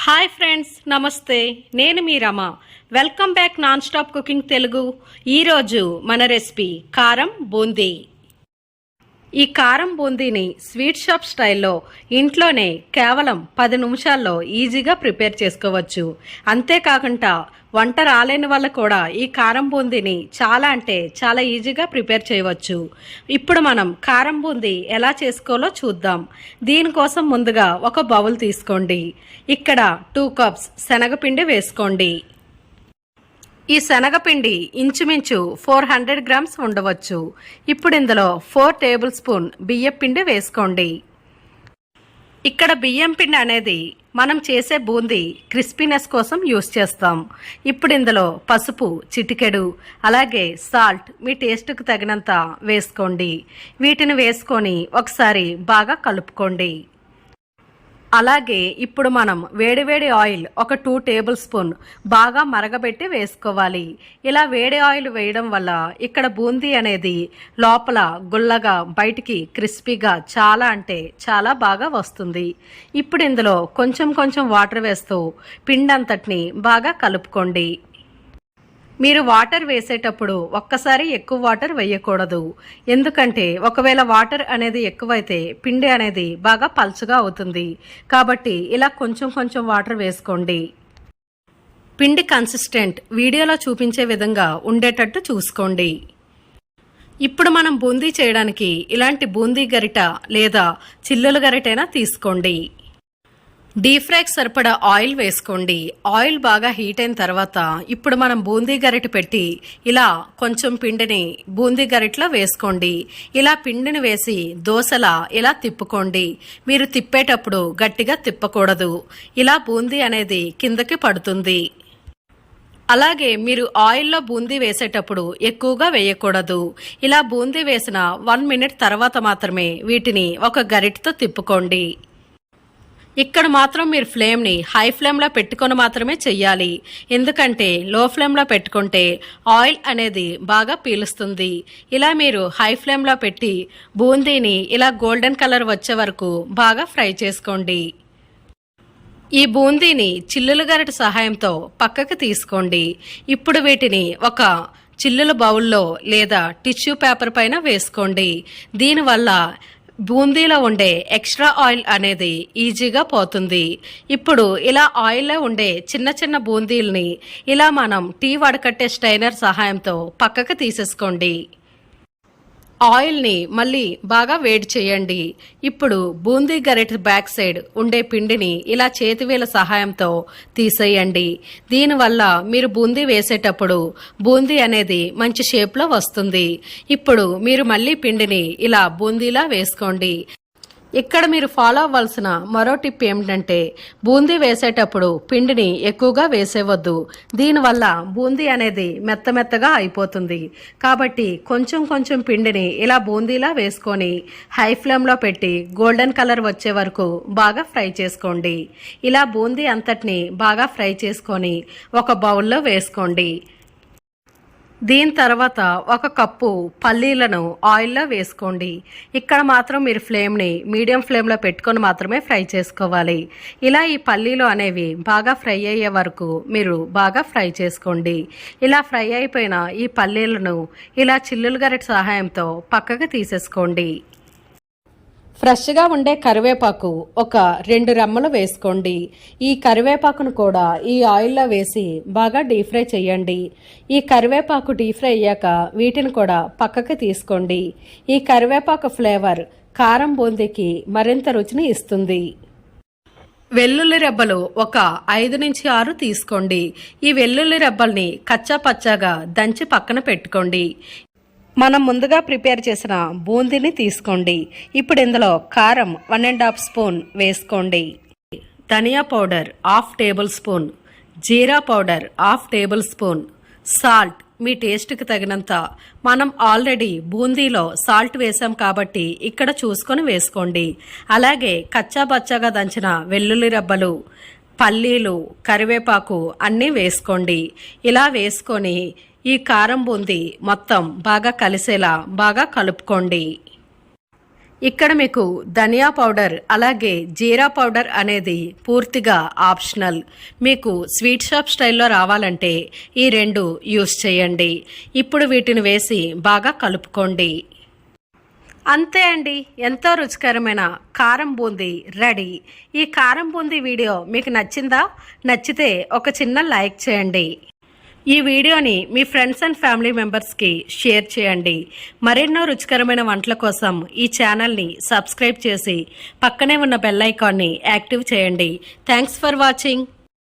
Hi friends, నమస్తే. నేను మీ Rama. Welcome back non stop cooking Telugu. ఈరోజు మన రెసిపీ కారం బూందీ. ఈ కారం బూందీని స్వీట్ షాప్ స్టైల్లో ఇంట్లోనే కేవలం 10 నిమిషాల్లో ఈజీగా ప్రిపేర్ చేసుకోవచ్చు. అంతేకాకుండా వంట రాలేని వాళ్ళు కూడా ఈ కారం బూందీని చాలా ఈజీగా ప్రిపేర్ చేయవచ్చు. ఇప్పుడు మనం కారం బూందీ ఎలా చేసుకోవాలో చూద్దాం. దీనికోసం ముందుగా ఒక బౌల్ తీసుకోండి. ఇక్కడ 2 కప్స్ శనగపిండి వేసుకోండి. ఈ శనగపిండి ఇంచుమించు 400 గ్రామ్స్ ఉండవచ్చు. ఇప్పుడు ఇందులో 4 టేబుల్ స్పూన్ బియ్యం పిండి వేసుకోండి. ఇక్కడ బియ్యం పిండి అనేది మనం చేసే బూందీ క్రిస్పీనెస్ కోసం యూస్ చేస్తాం. ఇప్పుడు ఇందులో పసుపు చిటికెడు, అలాగే సాల్ట్ మీ టేస్ట్కు తగినంత వేసుకోండి. వీటిని వేసుకొని ఒకసారి బాగా కలుపుకోండి. అలాగే ఇప్పుడు మనం వేడివేడి ఆయిల్ ఒక 2 టేబుల్ స్పూన్ బాగా మరగబెట్టి వేసుకోవాలి. ఇలా వేడి ఆయిల్ వేయడం వల్ల ఇక్కడ బూందీ అనేది లోపల గుల్లగా బయటికి క్రిస్పీగా చాలా బాగా వస్తుంది. ఇప్పుడు ఇందులో కొంచెం వాటర్ వేస్తూ పిండంతటిని బాగా కలుపుకోండి. మీరు వాటర్ వేసేటప్పుడు ఒక్కసారి ఎక్కువ వాటర్ వేయకూడదు. ఎందుకంటే ఒకవేళ వాటర్ అనేది ఎక్కువైతే పిండి అనేది బాగా పల్చగా అవుతుంది. కాబట్టి ఇలా కొంచెం వాటర్ వేసుకోండి. పిండి కన్సిస్టెంట్ వీడియోలో చూపించే విధంగా ఉండేటట్టు చూసుకోండి. ఇప్పుడు మనం బూందీ చేయడానికి ఇలాంటి బూందీ గరిట లేదా చిల్లుల గరిటైనా తీసుకోండి. డీప్ ఫ్రైకి సరిపడా ఆయిల్ వేసుకోండి. ఆయిల్ బాగా హీట్ అయిన తర్వాత ఇప్పుడు మనం బూందీ గరిట పెట్టి ఇలా కొంచెం పిండిని బూందీ గరిటలో వేసుకోండి. ఇలా పిండిని వేసి దోశలా ఇలా తిప్పుకోండి. మీరు తిప్పేటప్పుడు గట్టిగా తిప్పకూడదు. ఇలా బూందీ అనేది కిందకి పడుతుంది. అలాగే మీరు ఆయిల్లో బూందీ వేసేటప్పుడు ఎక్కువగా వేయకూడదు. ఇలా బూందీ వేసిన 1 మినిట్ తర్వాత మాత్రమే వీటిని ఒక గరిటతో తిప్పుకోండి. ఇక్కడ మాత్రం మీరు ఫ్లేమ్ని హై ఫ్లేమ్లో పెట్టుకొని మాత్రమే చెయ్యాలి. ఎందుకంటే లో ఫ్లేమ్లో పెట్టుకుంటే ఆయిల్ అనేది బాగా పీలుస్తుంది. ఇలా మీరు హై ఫ్లేమ్లో పెట్టి బూందీని ఇలా గోల్డెన్ కలర్ వచ్చే వరకు బాగా ఫ్రై చేసుకోండి. ఈ బూందీని చిల్లుల గరిట సహాయంతో పక్కకు తీసుకోండి. ఇప్పుడు వీటిని ఒక చిల్లుల బౌల్లో లేదా టిష్యూ పేపర్ పైన వేసుకోండి. దీనివల్ల బూందీలో ఉండే ఎక్స్ట్రా ఆయిల్ అనేది ఈజీగా పోతుంది. ఇప్పుడు ఇలా ఆయిల్లో ఉండే చిన్న బూందీల్ని ఇలా మనం టీ వడకట్టే స్ట్రైనర్ సహాయంతో పక్కకు తీసేసుకోండి. ఆయిల్ని మళ్ళీ బాగా వేడి చేయండి. ఇప్పుడు బూందీ గరిట బ్యాక్ సైడ్ ఉండే పిండిని ఇలా చేతివేల సహాయంతో తీసేయండి. దీనివల్ల మీరు బూందీ వేసేటప్పుడు బూందీ అనేది మంచి షేప్లో వస్తుంది. ఇప్పుడు మీరు మళ్ళీ పిండిని ఇలా బూందీలా వేసుకోండి. ఇక్కడ మీరు ఫాలో అవ్వాల్సిన మరో టిప్ ఏమిటంటే బూందీ వేసేటప్పుడు పిండిని ఎక్కువగా వేసేవద్దు. దీనివల్ల బూందీ అనేది మెత్తగా అయిపోతుంది. కాబట్టి కొంచెం పిండిని ఇలా బూందీలా వేసుకొని హై ఫ్లేమ్లో పెట్టి గోల్డెన్ కలర్ వచ్చే వరకు బాగా ఫ్రై చేసుకోండి. ఇలా బూందీ అంతటిని బాగా ఫ్రై చేసుకొని ఒక బౌల్లో వేసుకోండి. దీని తర్వాత 1 కప్పు పల్లీలను ఆయిల్లో వేసుకోండి. ఇక్కడ మాత్రం మీరు ఫ్లేమ్ని మీడియం ఫ్లేమ్లో పెట్టుకొని మాత్రమే ఫ్రై చేసుకోవాలి. ఇలా ఈ పల్లీలు అనేవి బాగా ఫ్రై అయ్యే వరకు మీరు బాగా ఫ్రై చేసుకోండి. ఇలా ఫ్రై అయిపోయిన ఈ పల్లీలను ఇలా చిల్లుల గరిట సహాయంతో పక్కకు తీసేసుకోండి. ఫ్రెష్గా ఉండే కరివేపాకు ఒక 2 రెమ్మలు వేసుకోండి. ఈ కరివేపాకును కూడా ఈ ఆయిల్లో వేసి బాగా డీప్ ఫ్రై చేయండి. ఈ కరివేపాకు డీప్ ఫ్రై అయ్యాక వీటిని కూడా పక్కకి తీసుకోండి. ఈ కరివేపాకు ఫ్లేవర్ కారం బూందీకి మరింత రుచిని ఇస్తుంది. వెల్లుల్లి రెబ్బలు ఒక 5 నుంచి 6 తీసుకోండి. ఈ వెల్లుల్లి రెబ్బల్ని కచ్చా పచ్చాగా దంచి పక్కన పెట్టుకోండి. మనం ముందుగా ప్రిపేర్ చేసిన బూందీని తీసుకోండి. ఇప్పుడు ఇందులో కారం 1½ స్పూన్ వేసుకోండి. ధనియా పౌడర్ 1/2 టేబుల్ స్పూన్, జీరా పౌడర్ 1/2 టేబుల్ స్పూన్, సాల్ట్ మీ టేస్ట్కి తగినంత. మనం ఆల్రెడీ బూందీలో సాల్ట్ వేసాం కాబట్టి ఇక్కడ చూసుకొని వేసుకోండి. అలాగే కచ్చా బచ్చాగా దంచిన వెల్లుల్లి రెబ్బలు, పల్లీలు, కరివేపాకు అన్నీ వేసుకోండి. ఇలా వేసుకొని ఈ కారం బూందీ మొత్తం బాగా కలిసేలా బాగా కలుపుకోండి. ఇక్కడ మీకు ధనియా పౌడర్ అలాగే జీరా పౌడర్ అనేది పూర్తిగా ఆప్షనల్. మీకు స్వీట్ షాప్ స్టైల్లో రావాలంటే ఈ రెండు యూస్ చేయండి. ఇప్పుడు వీటిని వేసి బాగా కలుపుకోండి. అంతే అండి, ఎంతో రుచికరమైన కారం బూందీ రెడీ. ఈ కారం బూందీ వీడియో మీకు నచ్చిందా? నచ్చితే ఒక చిన్న లైక్ చేయండి. ఈ వీడియోని మీ ఫ్రెండ్స్ అండ్ ఫ్యామిలీ మెంబర్స్కి షేర్ చేయండి. మరెన్నో రుచికరమైన వంటల కోసం ఈ ఛానల్ని సబ్స్క్రైబ్ చేసి పక్కనే ఉన్న బెల్ ఐకాన్ని యాక్టివ్ చేయండి. Thanks for watching.